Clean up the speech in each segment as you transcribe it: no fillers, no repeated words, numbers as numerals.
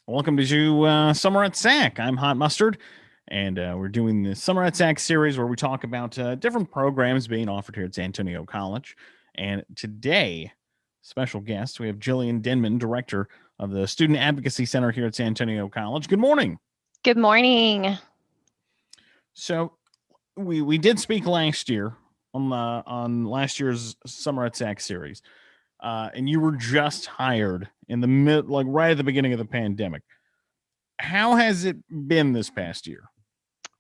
Welcome to Summer at SAC. I'm Hot Mustard, and we're doing the Summer at SAC series where we talk about different programs being offered here at San Antonio College. And today, special guest, we have Jillian Denman, Director of the Student Advocacy Center here at San Antonio College. Good morning. Good morning. So we did speak last year on last year's Summer at SAC series, and you were just hired in the right at the beginning of the pandemic. How has it been this past year?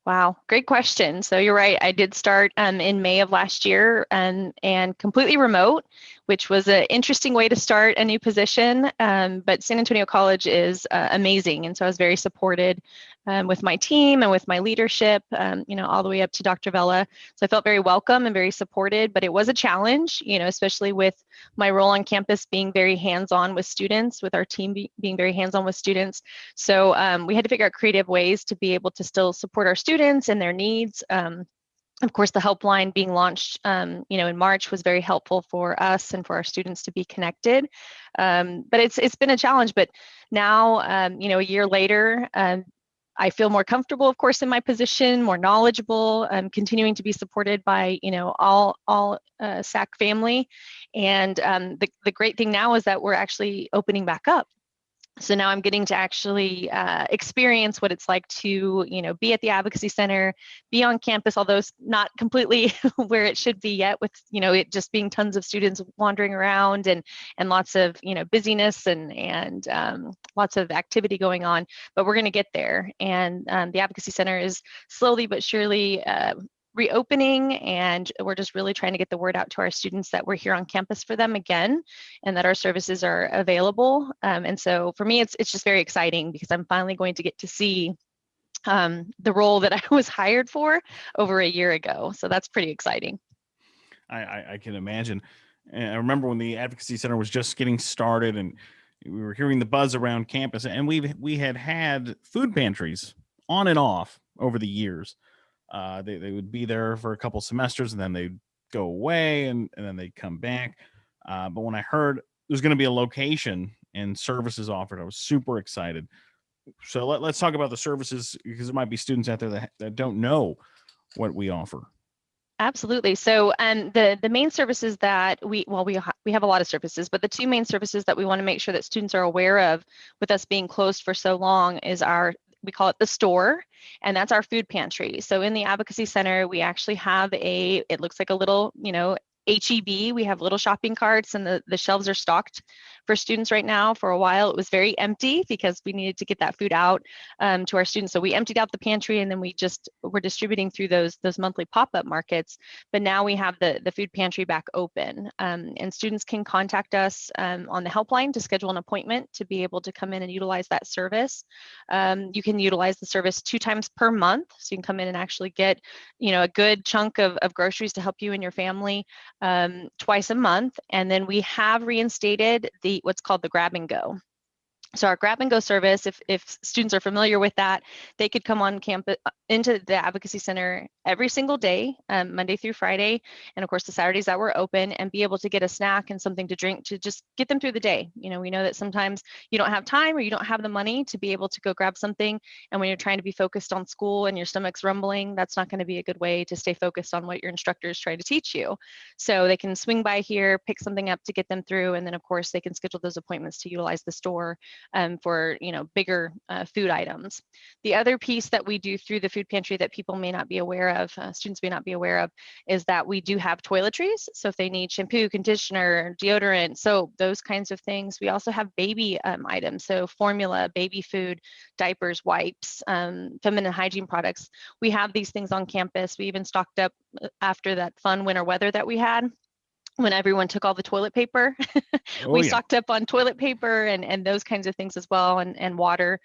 Wow, great question. So you're right. I did start in May of last year and completely remote, which was an interesting way to start a new position. But San Antonio College is amazing. And so I was very supported with my team and with my leadership, all the way up to Dr. Vella. So I felt very welcome and very supported, but it was a challenge, especially with my role on campus being very hands-on with students, with our team being very hands-on with students. So we had to figure out creative ways to be able to still support our students and their needs. Of course, the Helpline being launched, in March was very helpful for us and for our students to be connected. But it's been a challenge. But now, a year later, I feel more comfortable, of course, in my position, more knowledgeable, continuing to be supported by, all SAC family. And the great thing now is that we're actually opening back up. So now I'm getting to actually experience what it's like to, be at the Advocacy Center, be on campus, although it's not completely where it should be yet with, it just being tons of students wandering around and lots of, busyness and lots of activity going on. But we're going to get there. And the Advocacy Center is slowly but surely reopening, and we're just really trying to get the word out to our students that we're here on campus for them again and that our services are available. And so for me, it's just very exciting because I'm finally going to get to see the role that I was hired for over a year ago. So that's pretty exciting. I can imagine. And I remember when the Advocacy Center was just getting started and we were hearing the buzz around campus, and we had food pantries on and off over the years. They would be there for a couple semesters and then they'd go away and then they'd come back. But when I heard there's going to be a location and services offered, I was super excited. So let's talk about the services, because there might be students out there that don't know what we offer. Absolutely. So the main services that we have a lot of services, but the two main services that we want to make sure that students are aware of with us being closed for so long is we call it the store, and that's our food pantry. So in the Advocacy Center, we actually have it looks like a little, HEB. We have little shopping carts, and the shelves are stocked for students right now. For a while, it was very empty because we needed to get that food out to our students. So we emptied out the pantry, and then we're distributing through those monthly pop-up markets. But now we have the food pantry back open, and students can contact us on the helpline to schedule an appointment to be able to come in and utilize that service. You can utilize the service 2 times per month, so you can come in and actually get, a good chunk of groceries to help you and your family. Twice a month. And then we have reinstated what's called the grab and go. So our grab and go service, if students are familiar with that, they could come on campus into the Advocacy Center every single day, Monday through Friday, and of course the Saturdays that we're open, and be able to get a snack and something to drink to just get them through the day. We know that sometimes you don't have time or you don't have the money to be able to go grab something, and when you're trying to be focused on school and your stomach's rumbling, that's not going to be a good way to stay focused on what your instructor is trying to teach you. So they can swing by here, pick something up to get them through, and then of course they can schedule those appointments to utilize the store for bigger food items. The other piece that we do through the food pantry that people may not be aware of, students may not be aware of, is that we do have toiletries. So if they need shampoo, conditioner, deodorant, soap, those kinds of things. We also have baby items, so formula, baby food, diapers, wipes, feminine hygiene products. We have these things on campus. We even stocked up after that fun winter weather that we had, when everyone took all the toilet paper. We stocked up on toilet paper and those kinds of things as well, and water.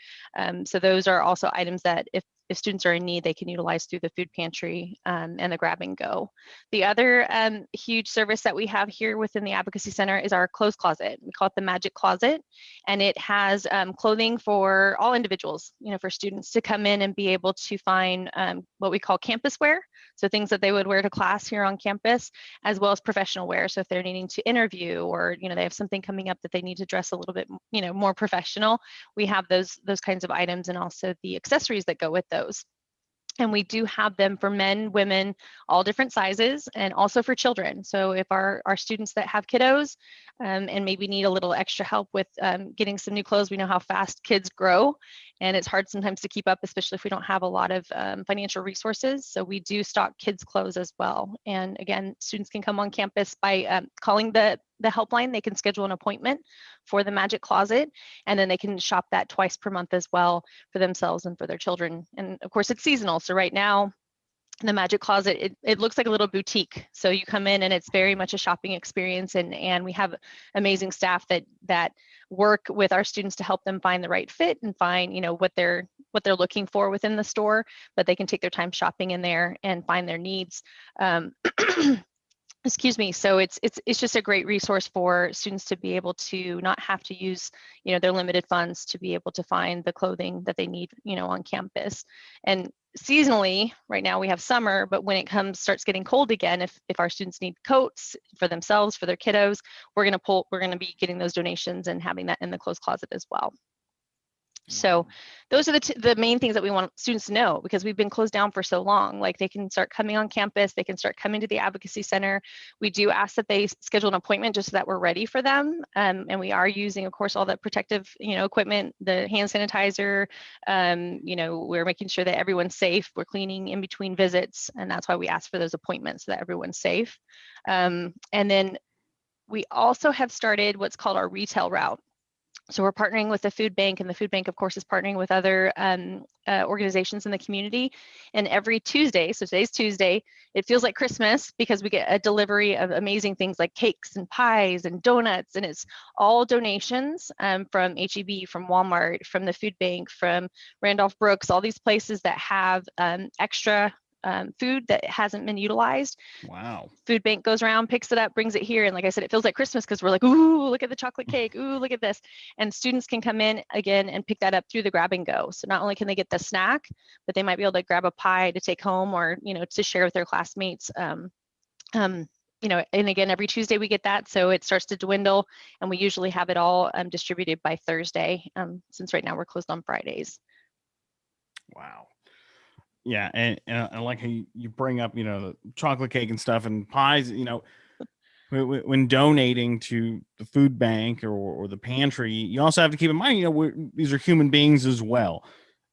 So those are also items that if students are in need, they can utilize through the food pantry and the grab and go. The other huge service that we have here within the Advocacy Center is our clothes closet. We call it the Magic Closet, and it has clothing for all individuals, for students to come in and be able to find what we call campus wear. So things that they would wear to class here on campus, as well as professional wear. So if they're needing to interview, or they have something coming up that they need to dress a little bit more professional, we have those kinds of items, and also the accessories that go with those. And we do have them for men, women, all different sizes, and also for children. So if our students that have kiddos and maybe need a little extra help with getting some new clothes, we know how fast kids grow, and it's hard sometimes to keep up, especially if we don't have a lot of financial resources. So we do stock kids' clothes as well. And again, students can come on campus by calling the helpline. They can schedule an appointment for the Magic Closet, and then they can shop that twice per month as well for themselves and for their children. And of course, it's seasonal. So right now, the Magic Closet, it looks like a little boutique. So you come in and it's very much a shopping experience, and we have amazing staff that work with our students to help them find the right fit and find what they're looking for within the store, but they can take their time shopping in there and find their needs. Excuse me. So it's just a great resource for students to be able to not have to use their limited funds to be able to find the clothing that they need on campus. And seasonally, right now we have summer, but when it starts getting cold again, if our students need coats for themselves, for their kiddos, we're going to be getting those donations and having that in the clothes closet as well. So those are the main things that we want students to know, because we've been closed down for so long. Like, they can start coming on campus, they can start coming to the Advocacy Center. We do ask that they schedule an appointment just so that we're ready for them. And we are using, of course, all that protective, equipment, the hand sanitizer. We're making sure that everyone's safe. We're cleaning in between visits, and that's why we ask for those appointments, so that everyone's safe. And then we also have started what's called our retail route. So we're partnering with the food bank, and the food bank, of course, is partnering with other organizations in the community. And every Tuesday, so today's Tuesday, it feels like Christmas because we get a delivery of amazing things like cakes and pies and donuts, and it's all donations from HEB, from Walmart, from the food bank, from Randolph Brooks, all these places that have extra food that hasn't been utilized. Wow. Food bank goes around, picks it up, brings it here. And like I said, it feels like Christmas because we're like, ooh, look at the chocolate cake. Ooh, look at this. And students can come in again and pick that up through the grab and go. So not only can they get the snack, but they might be able to grab a pie to take home, or, to share with their classmates. And again, every Tuesday we get that. So it starts to dwindle, and we usually have it all distributed by Thursday, since right now we're closed on Fridays. Wow. Yeah, and I like how you bring up, the chocolate cake and stuff and pies. When donating to the food bank or the pantry, you also have to keep in mind, these are human beings as well.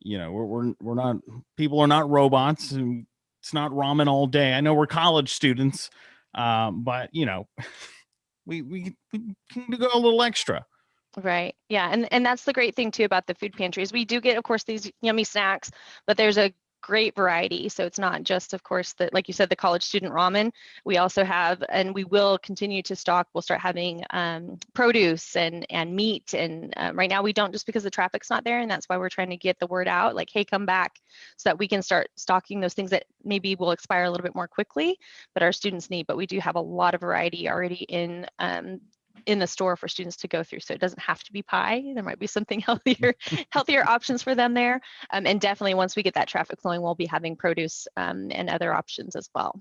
We're not, people are not robots, and it's not ramen all day. I know we're college students, but we can go a little extra. Right. Yeah. And that's the great thing too about the food pantries. We do get, of course, these yummy snacks, but there's a great variety. So it's not just, of course, that, like you said, the college student ramen. We also have, and we will continue to stock, we'll start having produce and meat. And right now we don't, just because the traffic's not there. And that's why we're trying to get the word out, like, hey, come back, so that we can start stocking those things that maybe will expire a little bit more quickly, but our students need. But we do have a lot of variety already in the store for students to go through. So it doesn't have to be pie. There might be something healthier options for them there. And definitely once we get that traffic flowing, we'll be having produce and other options as well.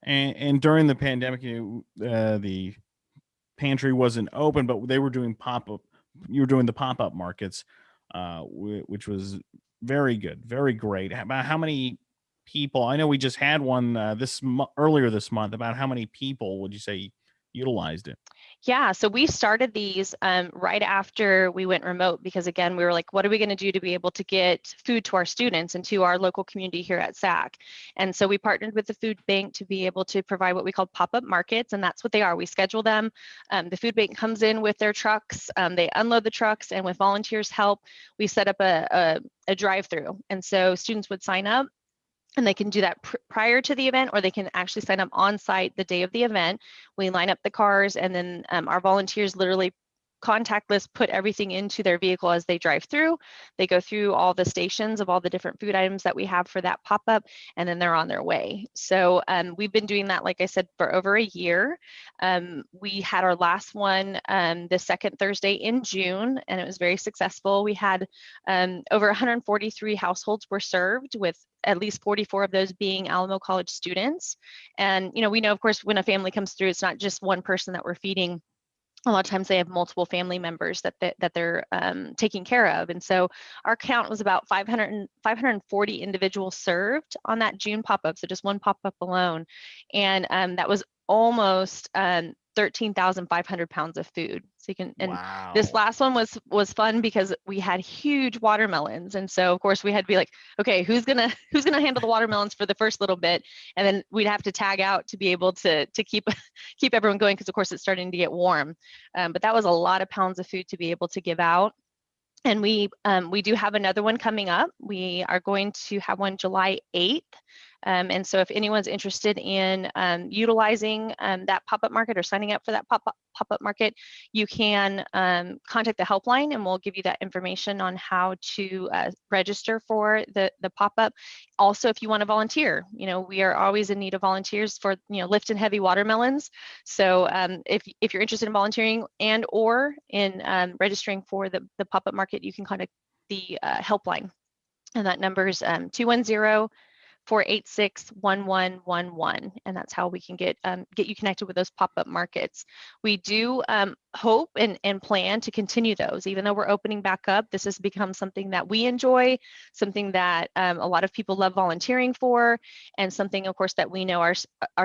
And during the pandemic, the pantry wasn't open, but they were doing pop-up. You were doing the pop-up markets, which was very good, very great. About how many people? I know we just had one earlier this month. About how many people would you say utilized it? Yeah, so we started these right after we went remote, because again, we were like, what are we going to do to be able to get food to our students and to our local community here at SAC? And so we partnered with the food bank to be able to provide what we call pop-up markets, and that's what they are. We schedule them. The food bank comes in with their trucks, they unload the trucks, and with volunteers' help, we set up a drive-through. And so students would sign up, and they can do that prior to the event, or they can actually sign up on site the day of the event. We line up the cars, and then our volunteers literally contactless, put everything into their vehicle as they drive through. They go through all the stations of all the different food items that we have for that pop-up, and then they're on their way. So we've been doing that, like I said, for over a year. We had our last one the second Thursday in June, and it was very successful. We had over 143 households were served, with at least 44 of those being Alamo College students. And we know, of course, when a family comes through, it's not just one person that we're feeding. A lot of times they have multiple family members that they're taking care of. And so our count was about 540 individuals served on that June pop-up, so just one pop-up alone. And that was almost 13,500 pounds of food. So you can, and Wow. this last one was fun because we had huge watermelons. And so of course we had to be like, okay, who's gonna handle the watermelons for the first little bit? And then we'd have to tag out to be able to keep everyone going, because of course it's starting to get warm. But that was a lot of pounds of food to be able to give out. And we do have another one coming up. We are going to have one July 8th. And so if anyone's interested in utilizing that pop-up market or signing up for that pop-up market, you can contact the helpline, and we'll give you that information on how to register for the pop-up. Also, if you want to volunteer, we are always in need of volunteers for lifting heavy watermelons. So if you're interested in volunteering and or in registering for the pop-up market, you can contact the helpline, and that number is 210-486-1111, and that's how we can get you connected with those pop-up markets. We do hope and plan to continue those, even though we're opening back up. This has become something that we enjoy, something that a lot of people love volunteering for, and something, of course, that we know our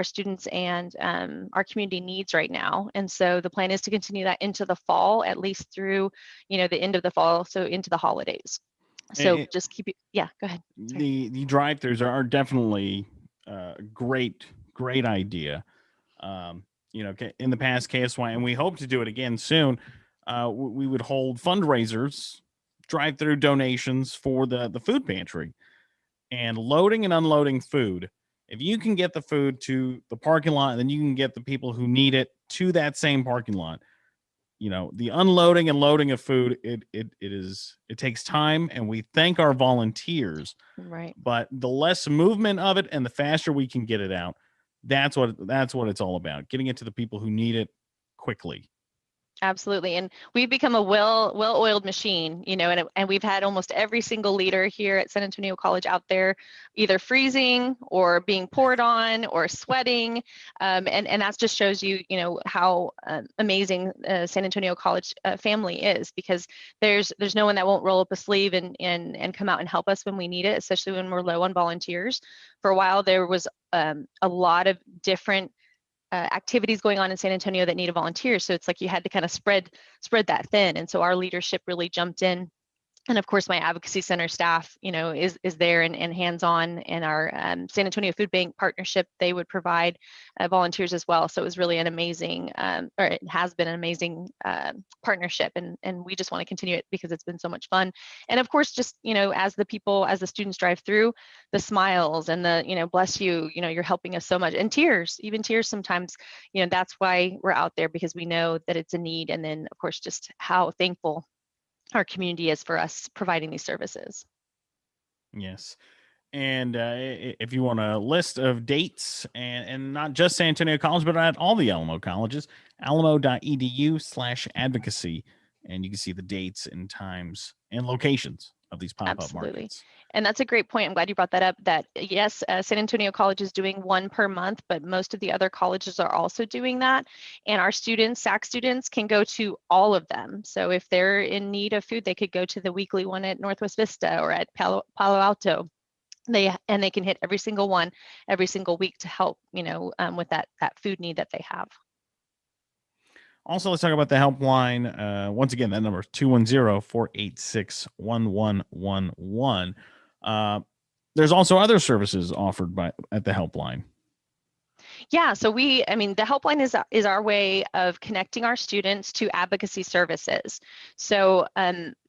students and our community needs right now. And so the plan is to continue that into the fall, at least through the end of the fall, so into the holidays. So just keep it. Yeah, go ahead. Sorry. The drive-throughs are definitely great idea. In the past, KSY, and we hope to do it again soon. We would hold fundraisers, drive-through donations for the food pantry, and loading and unloading food. If you can get the food to the parking lot, then you can get the people who need it to that same parking lot. The unloading and loading of food, it takes time, and we thank our volunteers. Right. But the less movement of it and the faster we can get it out, that's what it's all about. Getting it to the people who need it quickly. Absolutely. And we've become a well-oiled machine, and we've had almost every single leader here at San Antonio College out there either freezing or being poured on or sweating. And that just shows you, how amazing San Antonio College family is, because there's no one that won't roll up a sleeve and come out and help us when we need it, especially when we're low on volunteers. For a while, there was a lot of different activities going on in San Antonio that needed volunteers. So it's like you had to kind of spread that thin. And so our leadership really jumped in. And of course, my advocacy center staff, is there and hands-on. And our San Antonio Food Bank partnership, they would provide volunteers as well. So it was really an amazing, or it has been an amazing partnership. And we just want to continue it because it's been so much fun. And of course, just, as the students drive through, the smiles and the, bless you, you're helping us so much. And tears, even tears sometimes, that's why we're out there, because we know that it's a need. And then, of course, just how thankful our community is for us providing these services. Yes. And if you want a list of dates, and not just San Antonio College, but at all the Alamo colleges, alamo.edu/advocacy. And you can see the dates and times and locations of these pop-up markets. And that's a great point. I'm glad you brought that up, that yes, San Antonio College is doing one per month, but most of the other colleges are also doing that. And our students, SAC students, can go to all of them. So if they're in need of food, they could go to the weekly one at Northwest Vista or at Palo Alto. They can hit every single one every single week to help, with that food need that they have. Also, let's talk about the helpline. Once again, that number is 210-486-1111. There's also other services offered at the helpline. Yeah, so the helpline is our way of connecting our students to advocacy services. So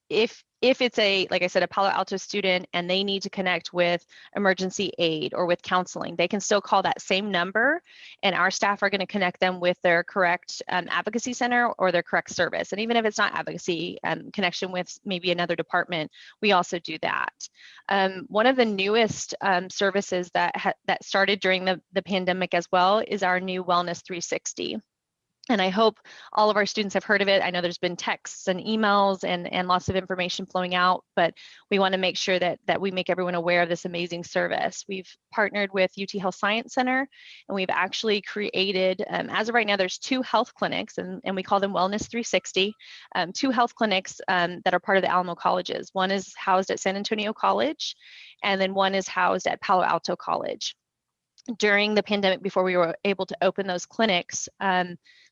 if if it's like I said, a Palo Alto student and they need to connect with emergency aid or with counseling, they can still call that same number, and our staff are going to connect them with their correct advocacy center or their correct service. And even if it's not advocacy, connection with maybe another department, we also do that. One of the newest services that started during the pandemic as well is our new Wellness 360. And I hope all of our students have heard of it. I know there's been texts and emails and lots of information flowing out, but we want to make sure that we make everyone aware of this amazing service. We've partnered with UT Health Science Center, and we've actually created, as of right now, there's 2 health clinics, and we call them Wellness 360, 2 health clinics that are part of the Alamo colleges. One is housed at San Antonio College, and then one is housed at Palo Alto College. During the pandemic, before we were able to open those clinics,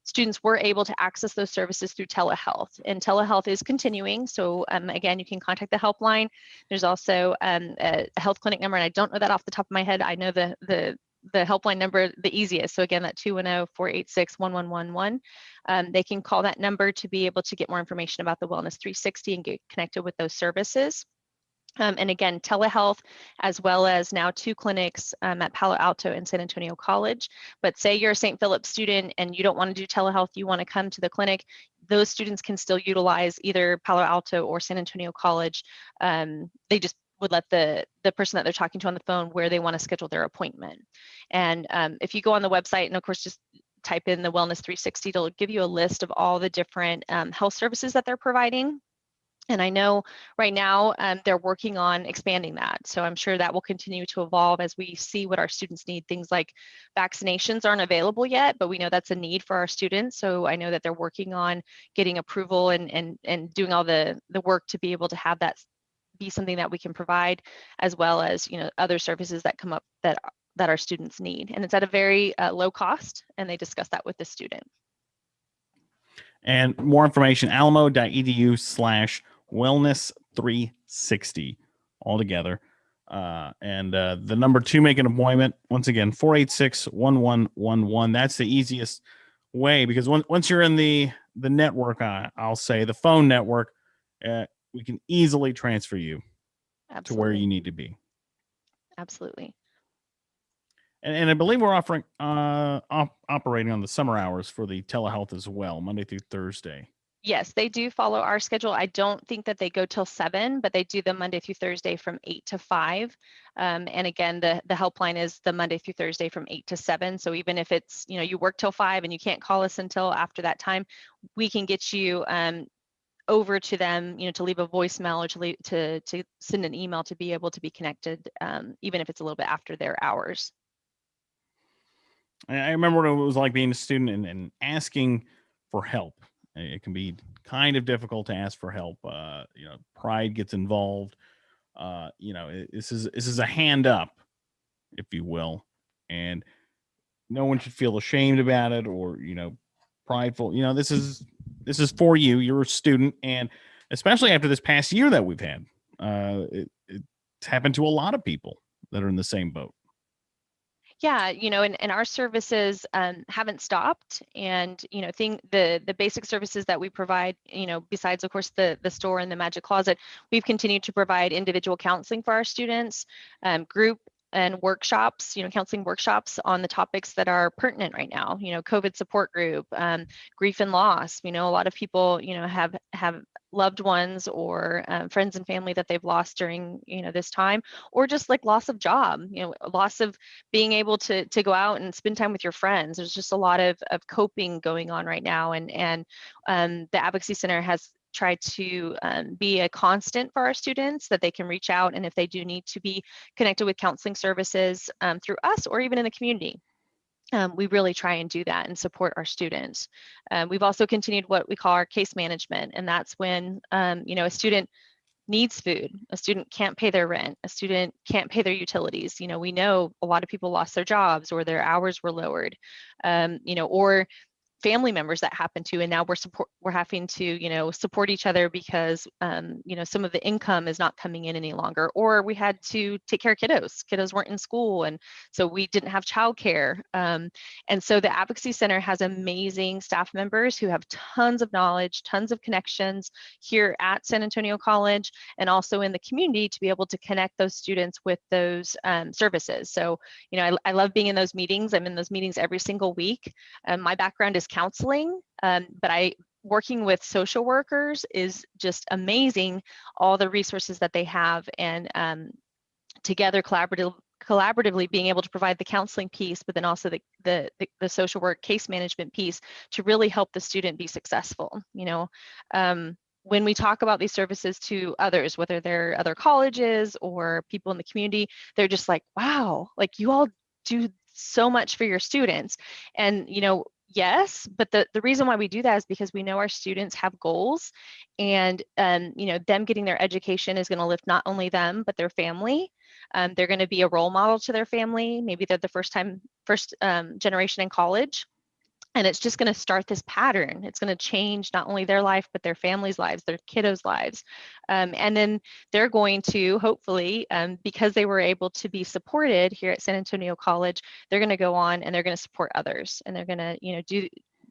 students were able to access those services through telehealth, and telehealth is continuing. So again, you can contact the helpline. There's also a health clinic number, and I don't know that off the top of my head. I know the helpline number the easiest. So again, that 210-486-1111. They can call that number to be able to get more information about the Wellness 360 and get connected with those services. And again, telehealth, as well as now 2 clinics at Palo Alto and San Antonio College. But say you're a St. Philip student and you don't want to do telehealth, you want to come to the clinic, those students can still utilize either Palo Alto or San Antonio College. They just would let the person that they're talking to on the phone where they want to schedule their appointment. And if you go on the website, and of course, just type in the Wellness 360, it'll give you a list of all the different health services that they're providing. And I know right now they're working on expanding that. So I'm sure that will continue to evolve as we see what our students need. Things like vaccinations aren't available yet, but we know that's a need for our students. So I know that they're working on getting approval and doing all the work to be able to have that be something that we can provide, as well as, you know, other services that come up that our students need. And it's at a very low cost, and they discuss that with the student. And more information, alamo.edu/wellness360 altogether. And the number to make an appointment, once again, 486-1111. That's the easiest way, because once you're in the network, I'll say the phone network, we can easily transfer you to where you need to be. Absolutely. And I believe we're offering operating on the summer hours for the telehealth as well, Monday through Thursday. Yes, they do follow our schedule. I don't think that they go till 7, but they do the Monday through Thursday from 8 to 5. And again, the helpline is the Monday through Thursday from 8 to 7. So even if it's, you know, you work till 5 and you can't call us until after that time, we can get you over to them, you know, to leave a voicemail or to send an email to be able to be connected, even if it's a little bit after their hours. I remember what it was like being a student and asking for help. It can be kind of difficult to ask for help. You know, pride gets involved. You know, this is a hand up, if you will, and no one should feel ashamed about it or, you know, prideful. You know, this is for you. You're a student, and especially after this past year that we've had, it's happened to a lot of people that are in the same boat. Yeah, you know, and our services haven't stopped, and you know, the basic services that we provide, you know, besides of course the store and the magic closet, we've continued to provide individual counseling for our students, group and workshops, you know, counseling workshops on the topics that are pertinent right now. You know, COVID support group, grief and loss. We know a lot of people, you know, have loved ones or friends and family that they've lost during, you know, this time, or just like loss of job, you know, loss of being able to go out and spend time with your friends. There's just a lot of coping going on right now, and the Advocacy Center has tried to be a constant for our students, that they can reach out, and if they do need to be connected with counseling services through us or even in the community, we really try and do that and support our students. We've also continued what we call our case management, and that's when you know, a student needs food, a student can't pay their rent, a student can't pay their utilities. You know, we know a lot of people lost their jobs or their hours were lowered, you know, or family members that happen to, and now we're having to, support each other because, some of the income is not coming in any longer, or we had to take care of kiddos weren't in school, and so we didn't have childcare. And so the Advocacy Center has amazing staff members who have tons of knowledge, tons of connections here at San Antonio College and also in the community to be able to connect those students with those services. So, I love being in those meetings. I'm in those meetings every single week. My background is counseling, but working with social workers is just amazing, all the resources that they have, and together collaboratively being able to provide the counseling piece, but then also the social work case management piece to really help the student be successful. When we talk about these services to others, whether they're other colleges or people in the community, they're just like, wow, like you all do so much for your students. And, yes, but the reason why we do that is because we know our students have goals, and, them getting their education is going to lift not only them, but their family. They're going to be a role model to their family. Maybe they're the first generation in college. And it's just going to start this pattern. It's going to change not only their life, but their family's lives, their kiddos' lives. And then they're going to, hopefully, because they were able to be supported here at San Antonio College, they're going to go on and they're going to support others. And they're going to,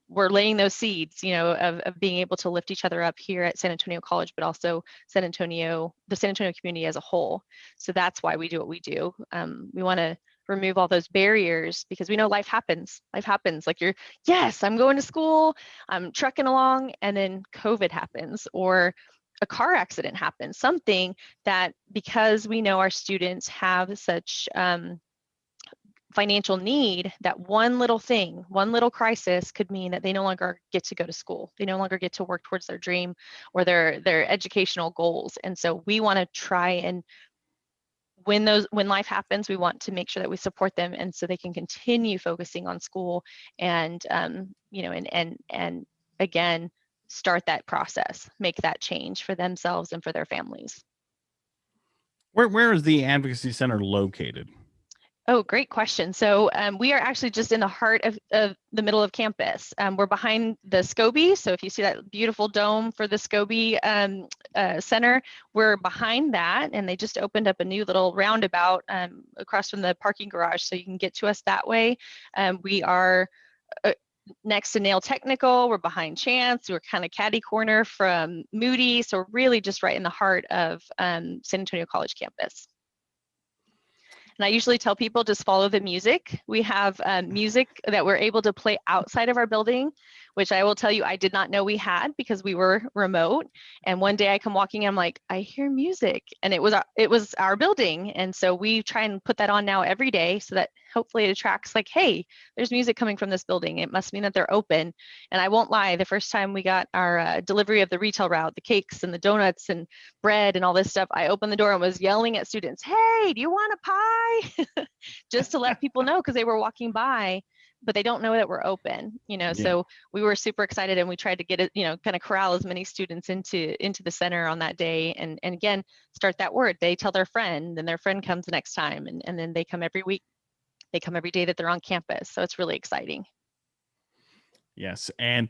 we're laying those seeds, of being able to lift each other up here at San Antonio College, but also the San Antonio community as a whole. So that's why we do what we do. We want to remove all those barriers because we know life happens. Like yes, I'm going to school, I'm trucking along, and then COVID happens, or a car accident happens, something that, because we know our students have such financial need, that one little crisis could mean that they no longer get to go to school. They no longer get to work towards their dream or their educational goals. And so we want to try and when life happens, we want to make sure that we support them, and so they can continue focusing on school and and again start that process, make that change for themselves and for their families. Where is the Advocacy Center located? Oh, great question. So we are actually just in the heart of the middle of campus. We're behind the SCOBY. So if you see that beautiful dome for the SCOBY Center, we're behind that. And they just opened up a new little roundabout across from the parking garage, so you can get to us that way. We are next to Nail Technical. We're behind Chance. We're kind of catty corner from Moody. So we're really just right in the heart of San Antonio College campus. And I usually tell people just follow the music. We have music that we're able to play outside of our building, which I will tell you I did not know we had because we were remote. And one day I come walking and I'm like, I hear music, and it was our building. And so we try and put that on now every day so that hopefully it attracts like, hey, there's music coming from this building. It must mean that they're open. And I won't lie, the first time we got our delivery of the retail route, the cakes and the donuts and bread and all this stuff, I opened the door and was yelling at students, hey, do you want a pie? Just to let people know, because they were walking by, but they don't know that we're open, Yeah. So we were super excited, and we tried to get it, kind of corral as many students into the center on that day. And again, start that word. They tell their friend, and their friend comes the next time, and then they come every week. They come every day that they're on campus. So it's really exciting. Yes. And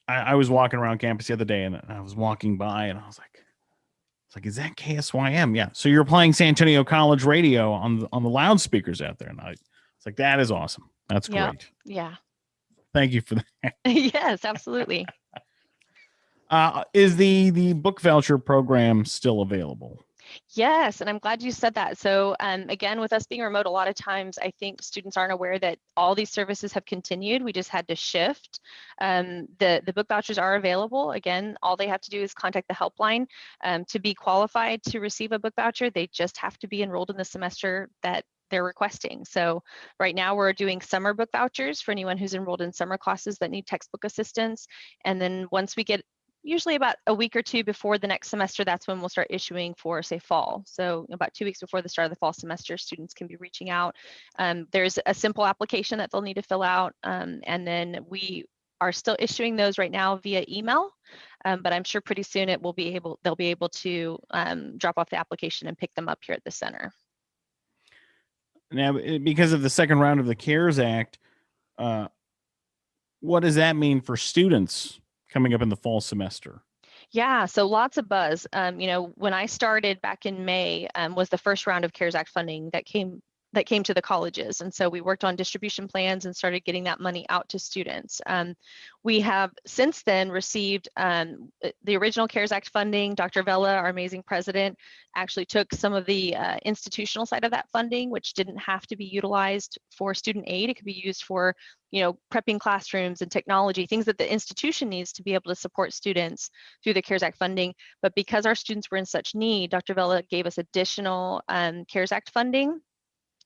I was walking around campus the other day, and I was walking by, and I was like, is that KSYM? Yeah. So you're playing San Antonio College radio on the loudspeakers out there. And it's like, that is awesome. That's great. Yeah. Thank you for that. Yes, absolutely. Is the book voucher program still available? Yes, and I'm glad you said that. So again, with us being remote, a lot of times I think students aren't aware that all these services have continued. We just had to shift. The book vouchers are available. Again, all they have to do is contact the helpline to be qualified to receive a book voucher. They just have to be enrolled in the semester that they're requesting. So right now we're doing summer book vouchers for anyone who's enrolled in summer classes that need textbook assistance. And then once we get usually about a week or two before the next semester, that's when we'll start issuing for, say, fall. So about 2 weeks before the start of the fall semester, students can be reaching out. There's a simple application that they'll need to fill out. And then we are still issuing those right now via email. But I'm sure pretty soon they'll be able to drop off the application and pick them up here at the center. Now, because of the second round of the CARES Act, what does that mean for students coming up in the fall semester? Yeah, so lots of buzz. When I started back in May, was the first round of CARES Act funding that came to the colleges. And so we worked on distribution plans and started getting that money out to students. We have since then received the original CARES Act funding. Dr. Vella, our amazing president, actually took some of the institutional side of that funding, which didn't have to be utilized for student aid. It could be used for prepping classrooms and technology, things that the institution needs to be able to support students through the CARES Act funding. But because our students were in such need, Dr. Vella gave us additional CARES Act funding.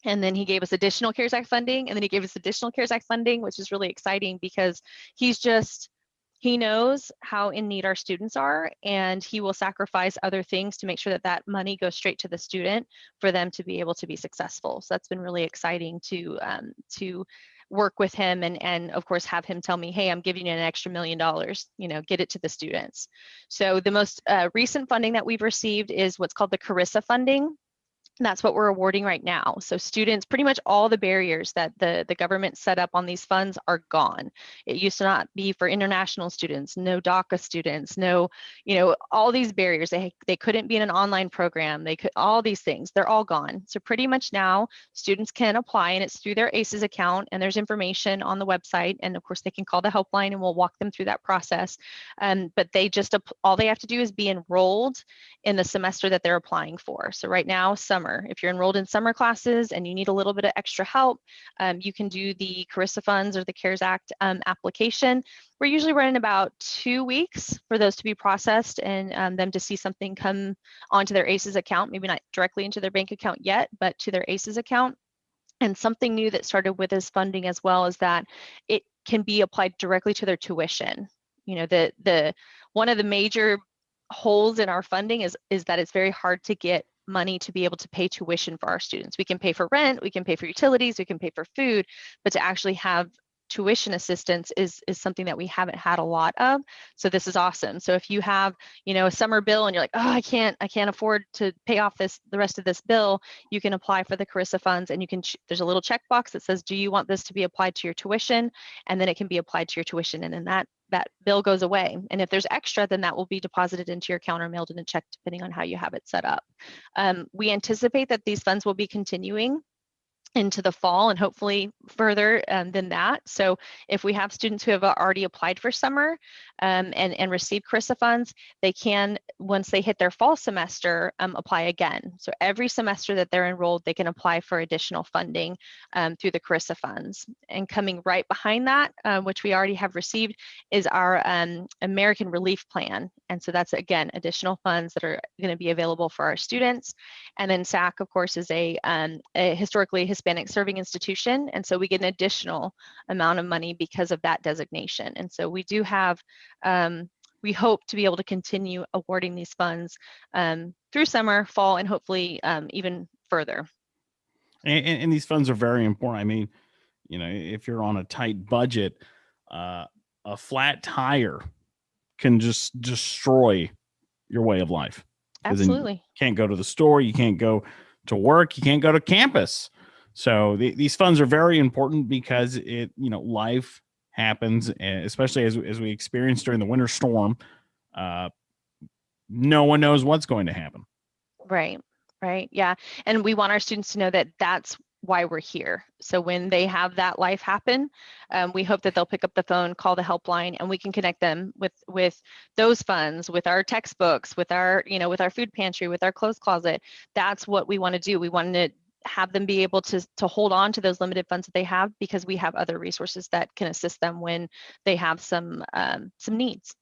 And then he gave us additional CARES Act funding, and then he gave us additional CARES Act funding, which is really exciting because he knows how in need our students are, and he will sacrifice other things to make sure that that money goes straight to the student for them to be able to be successful. So that's been really exciting to work with him and of course have him tell me, hey, I'm giving you an extra $1 million, get it to the students. So the most recent funding that we've received is what's called the Carissa funding. That's what we're awarding right now. So students, pretty much all the barriers that the government set up on these funds are gone. It used to not be for international students, no DACA students, no, all these barriers. They couldn't be in an online program. They could, all these things, they're all gone. So pretty much now students can apply, and it's through their ACEs account, and there's information on the website. And of course they can call the helpline and we'll walk them through that process. But all they have to do is be enrolled in the semester that they're applying for. So right now, summer. If you're enrolled in summer classes and you need a little bit of extra help, you can do the Carissa Funds or the CARES Act application. We're usually running about 2 weeks for those to be processed and them to see something come onto their ACEs account, maybe not directly into their bank account yet, but to their ACEs account. And something new that started with this funding as well is that it can be applied directly to their tuition. One of the major holes in our funding is that it's very hard to get money to be able to pay tuition for our students. We can pay for rent, we can pay for utilities, we can pay for food, but to actually have tuition assistance is something that we haven't had a lot of. So this is awesome. So if you have, a summer bill and you're like, oh, I can't afford to pay off the rest of this bill, you can apply for the Carissa Funds, and there's a little checkbox that says, do you want this to be applied to your tuition? And then it can be applied to your tuition, and then that bill goes away. And if there's extra, then that will be deposited into your account or mailed in a check, depending on how you have it set up. We anticipate that these funds will be continuing into the fall and hopefully further than that. So if we have students who have already applied for summer and received Carissa Funds, they can, once they hit their fall semester, apply again. So every semester that they're enrolled, they can apply for additional funding through the Carissa Funds. And coming right behind that, which we already have received, is our American Relief Plan. And so that's, again, additional funds that are going to be available for our students. And then SAC, of course, is a historically Hispanic serving institution. And so we get an additional amount of money because of that designation. And so we do have, we hope to be able to continue awarding these funds through summer, fall, and hopefully even further. And these funds are very important. I mean, if you're on a tight budget, a flat tire can just destroy your way of life. Absolutely. You can't go to the store, you can't go to work, you can't go to campus. So these funds are very important because life happens, especially as we experienced during the winter storm. No one knows what's going to happen. Right. Yeah. And we want our students to know that that's why we're here. So when they have that life happen, we hope that they'll pick up the phone, call the helpline, and we can connect them with those funds, with our textbooks, with our, with our food pantry, with our clothes closet. That's what we want to do. We want to have them be able to hold on to those limited funds that they have, because we have other resources that can assist them when they have some needs.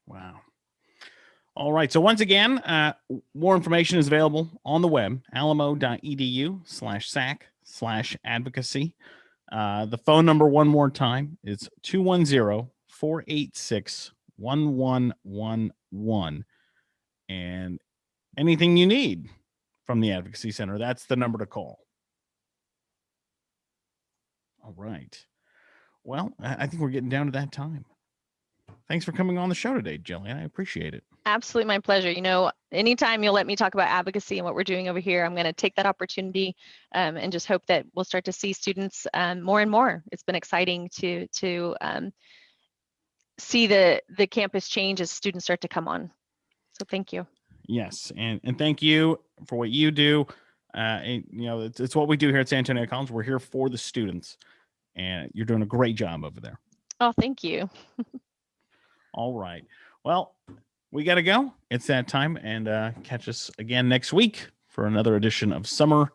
Wow. All right. So once again, more information is available on the web, alamo.edu/SAC/advocacy. The phone number one more time is 210-486-1111. And anything you need from the Advocacy Center, that's the number to call. All right. Well, I think we're getting down to that time. thanks for coming on the show today, Jillian. I appreciate it. Absolutely my pleasure. Anytime you'll let me talk about advocacy and what we're doing over here, I'm going to take that opportunity and just hope that we'll start to see students more and more. It's been exciting to see the campus change as students start to come on. So thank you. Yes, and thank you for what you do. It's what we do here at San Antonio College. We're here for the students, and you're doing a great job over there. Oh, thank you. All right. Well, we got to go. It's that time, and catch us again next week for another edition of Summer